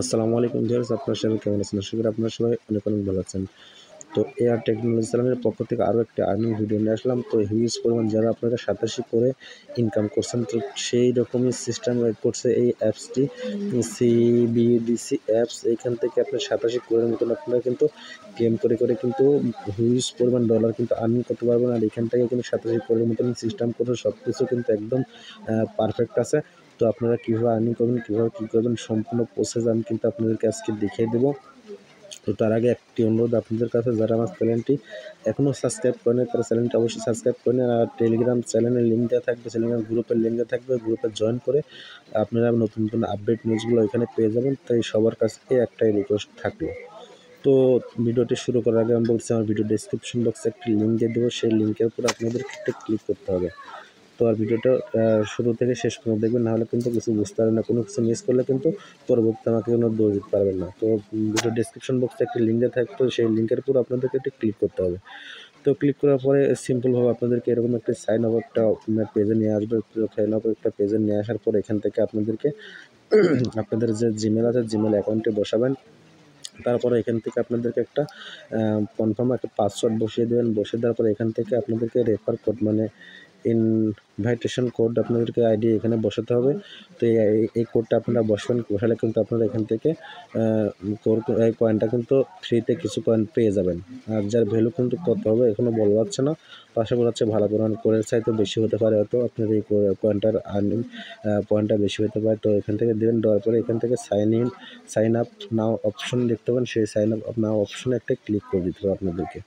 আসসালামু আলাইকুম ভিউয়ার্স, আপনারা সবাই কেমন আছেন? আশা করি আপনারা সবাই অনেক ভালো আছেন। তো এআর টেকনোলজি চ্যানেলের পক্ষ থেকে আরও একটা আর্নিং ভিডিও নিয়ে আসলাম। তো হিউজ পরিমাণ যারা আপনারা 87 করে ইনকাম করছেন, তো সেই রকমই সিস্টেম করছে এই অ্যাপসটি সিবিডিসি অ্যাপস। এইখান থেকে আপনার 87 কোরের মতন আপনারা কিন্তু ক্লেম করে কিন্তু হিউজ পরিমাণ ডলার কিন্তু আর্নিং করতে পারবেন। আর এখান থেকে কিন্তু 87 কোরের মতন সিস্টেম করে সব কিছু কিন্তু একদম পারফেক্ট আছে। তো আপনারা কীভাবে আর্নিং করবেন, কীভাবে কী করবেন, সম্পূর্ণ প্রসেস আমি কিন্তু আপনাদেরকে আজকে দেখিয়ে দেবো। তো তার আগে একটি অনুরোধ আপনাদের কাছে, যারা আমার চ্যানেলটি এখনও সাবস্ক্রাইব করেনি তারা চ্যানেলটি অবশ্যই সাবস্ক্রাইব করে নিন। আর টেলিগ্রাম চ্যানেলের লিঙ্ক দেওয়া থাকবে, টেলিগ্রাম গ্রুপের লিঙ্ক দেওয়া থাকবে, গ্রুপে জয়েন করে আপনারা নতুন আপডেট নিউজগুলো এখানে পেয়ে যাবেন। তাই সবার কাছে একটাই রিকোয়েস্ট থাকলো। তো ভিডিওটি শুরু করার আগে আমি বলছি, আমার ভিডিও ডেসক্রিপশন বক্সে একটি লিঙ্ক দিয়ে দেবো, সেই লিঙ্কের উপর আপনাদের ক্লিক করতে হবে। তো আর ভিডিওটা শুরু থেকে শেষ পর্যন্ত দেখবেন, নাহলে কিন্তু কিছু বুঝতে পারবেন না। কোনো কিছু মিস করলে কিন্তু পরবর্তীতে আমাকে কোনো দোষ দিতে পারবেন না। তো ভিডিও ডেসক্রিপশন বক্সে একটি লিঙ্ক দেওয়া থাকবে, তো সেই লিঙ্কের উপর আপনাদেরকে একটু ক্লিক করতে হবে। তো ক্লিক করার পরে সিম্পলভাবে আপনাদেরকে এরকম একটা সাইন আপ একটা পেজে নিয়ে আসবে। সাইন আপ একটা পেজে নিয়ে আসার পর এখান থেকে আপনাদেরকে আপনাদের যে জিমেল আছে, জিমেল অ্যাকাউন্টে বসাবেন। তারপরে এখান থেকে আপনাদেরকে একটা কনফার্ম একটা পাসওয়ার্ড বসিয়ে দেবেন। বসিয়ে দেওয়ার পরে এখান থেকে আপনাদেরকে রেফার কোড, মানে ইনভাইটেশন কোড আপনাদেরকে আইডি এখানে বসাতে হবে। তো এই কোডটা আপনারা বসালে কিন্তু আপনারা এখান থেকে এই কয়েনটা কিন্তু ফ্রিতে কিছু কয়েন পেয়ে যাবেন। আর যার ভ্যালু কিন্তু কত হবে এখনও বলা যাচ্ছে না। তো আশা করা যাচ্ছে ভালো পরিমাণ কোরের চাইতে বেশি হতে পারে, হয়তো আপনার এই কয়েনটার আর্নিং পয়েন্টটা বেশি হতে পারে। তো এখান থেকে দেবেন, দেওয়ার পরে এখান থেকে সাইন আপ নাও অপশন দেখতে পাবেন, সেই সাইন আপ নাও অপশনে একটা ক্লিক করে দিতে হবে আপনাদেরকে।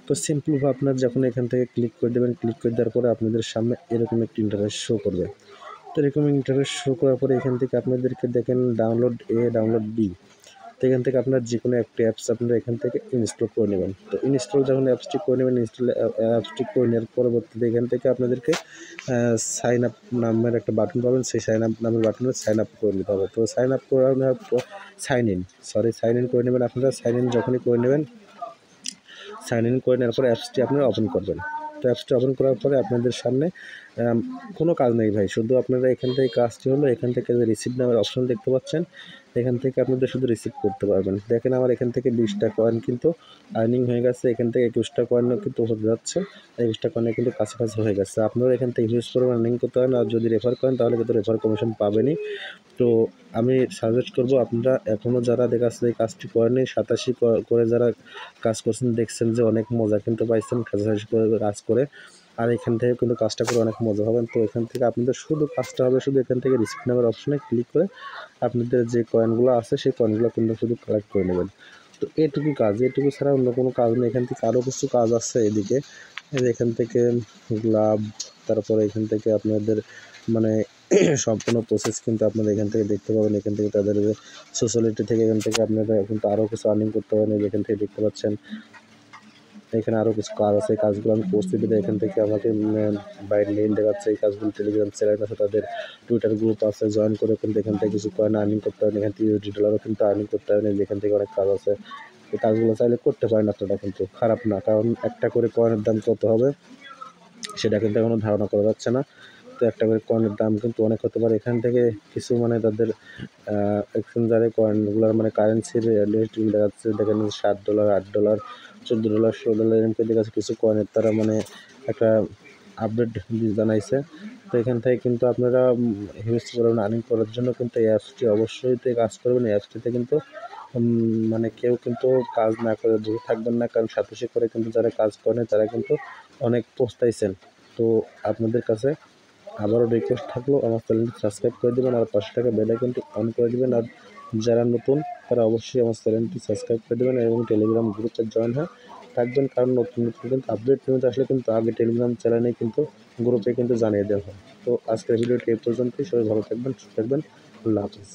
তো সিম্পলভাবে আপনার যখন এখান থেকে ক্লিক করে দেবেন, ক্লিক করে দেওয়ার পরে আপনাদের সামনে এরকম একটি ইন্টারফেস শো করবে। তো এরকম ইন্টারফেস শো করার পরে এখান থেকে আপনাদেরকে দেখেন ডাউনলোড এ, ডাউনলোড বি। তো এখান থেকে আপনার যে কোনো একটি অ্যাপস আপনারা এখান থেকে ইনস্টল করে নেবেন। তো ইনস্টল যখন অ্যাপসটি করে নেবেন, অ্যাপসটি করে নেওয়ার পরবর্তীতে এখান থেকে আপনাদেরকে সাইন আপ নামের একটা বাটন পাবেন, সেই সাইন আপ নামের বাটনে সাইন আপ করে নিতে হবে। তো সাইন আপ করার পর সাইন ইন করে নেবেন। আপনারা সাইন ইন যখনই করে নেবেন, সাইন ইন করে নেওয়ার পরে অ্যাপসটি আপনারা ওপেন করবেন। তো অ্যাপসটি ওপেন করার পরে আপনাদের সামনে কোনো কাজ নেই ভাই, শুধু আপনারা এখান থেকে কাজটি হলো, এখান থেকে যে রিসিভ নামের অপশন দেখতে পাচ্ছেন, এখান থেকে আপনাদের শুধু রিসিভ করতে পারবেন। দেখেন আমার এখান থেকে 20টা কয়েন কিন্তু আর্নিং হয়ে গেছে, এখান থেকে 21টা কয়েনও কিন্তু হতে যাচ্ছে, 21টা কয়েনে কিন্তু কাছাকাছি হয়ে গেছে। আপনারা এখান থেকে হিউজ পরিমাণ আর্নিং করতে পারেন। আর যদি রেফার করেন তাহলে কিন্তু রেফার কমিশন পাবেনই। তো আমি সাজেস্ট করব, আপনারা এখনও যারা দেখাচ্ছে এই কাজটি করেনি, 87 করে যারা কাজ করছেন, দেখছেন যে অনেক মজা কিন্তু পাইছেন 87 করে কাজ করে। আর এখান থেকে কিন্তু কাজটা করে অনেক মজা পাবেন। তো এখান থেকে আপনাদের শুধু কাজটা হবে, শুধু এখান থেকে রিসিপ্ট নাম্বার অপশনে ক্লিক করে আপনাদের যে কয়েনগুলো আছে সেই কয়েনগুলো কিন্তু শুধু কালেক্ট করে নেবেন। তো এটুকু কাজ, এটুকু ছাড়া অন্য কোনো কাজ নেই। এখান থেকে আরও কিছু কাজ আছে এদিকে, এখান থেকে গ্লাভ, তারপরে এখান থেকে আপনাদের মানে সম্পূর্ণ প্রসেস কিন্তু আপনারা এখান থেকে দেখতে পাবেন। এখান থেকে তাদের যে সোশ্যালিটি থেকে এখান থেকে আপনারা কিন্তু আরও কিছু আর্নিং করতে পারেন। এখান থেকে দেখতে পাচ্ছেন এখানে আরও কিছু কাজ আছে, এই কাজগুলো আমি করছি বলে এখান থেকে আমাকে বাইরে লিঙ্ক দেখাচ্ছে। এই কাজগুলো টেলিগ্রাম চ্যানেল আছে, তাদের টুইটার গ্রুপ আছে, জয়েন করে কিন্তু এখান থেকে কিছু কয়েন আর্নিং করতে পারেন। এখান থেকে $USD কিন্তু আর্নিং করতে পারেন। এখান থেকে অনেক কাজ আছে, এই কাজগুলো চাইলে করতে পারেন আপনারা, কিন্তু খারাপ না। কারণ একটা করে কয়েনের দাম কত হবে সেটা কিন্তু এখনও ধারণা করা যাচ্ছে না। তো একটা করে কয়েনের দাম কিন্তু অনেক হতে পারে। এখান থেকে কিছু মানে তাদের এক্সচেঞ্জারে কয়েনগুলোর মানে কারেন্সির লিস্ট দেখা যাচ্ছে, দেখেন $7, $8, $14, $16 এরকম দেখা যাচ্ছে কিছু কয়েনের তারা মানে একটা আপডেট জানাইছে। তো এখান থেকে কিন্তু আপনারা হিউজ পরিমাণে আর্নিং করার জন্য কিন্তু এই অ্যাপসটি অবশ্যই কাজ করবেন। এই অ্যাপসটিতে কিন্তু মানে কেউ কিন্তু কাজ না করে বসে থাকবেন না, কারণ 87 করে কিন্তু যারা কাজ করেন তারা কিন্তু অনেক পস্তাইছেন। তো আপনাদের কাছে আবারও রিকোয়েস্ট থাকলো, আমার চ্যানেলটি সাবস্ক্রাইব করে দেবেন আর পাশে থাকা বেল আইকনটি অন করে দেবেন। আর যারা নতুন তারা অবশ্যই আমার চ্যানেলটি সাবস্ক্রাইব করে দেবেন এবং টেলিগ্রাম গ্রুপে জয়েন হয়ে থাকবেন, কারণ নতুন নতুন কিন্তু আপডেট নিউজ আসলে কিন্তু আগে টেলিগ্রাম চ্যানেলে কিন্তু গ্রুপে কিন্তু জানিয়ে দেওয়া হয়। তো আজকের ভিডিওটি এই পর্যন্তই। সবাই ভালো থাকবেন, সুস্থ থাকবেন। আল্লাহ হাফিজ।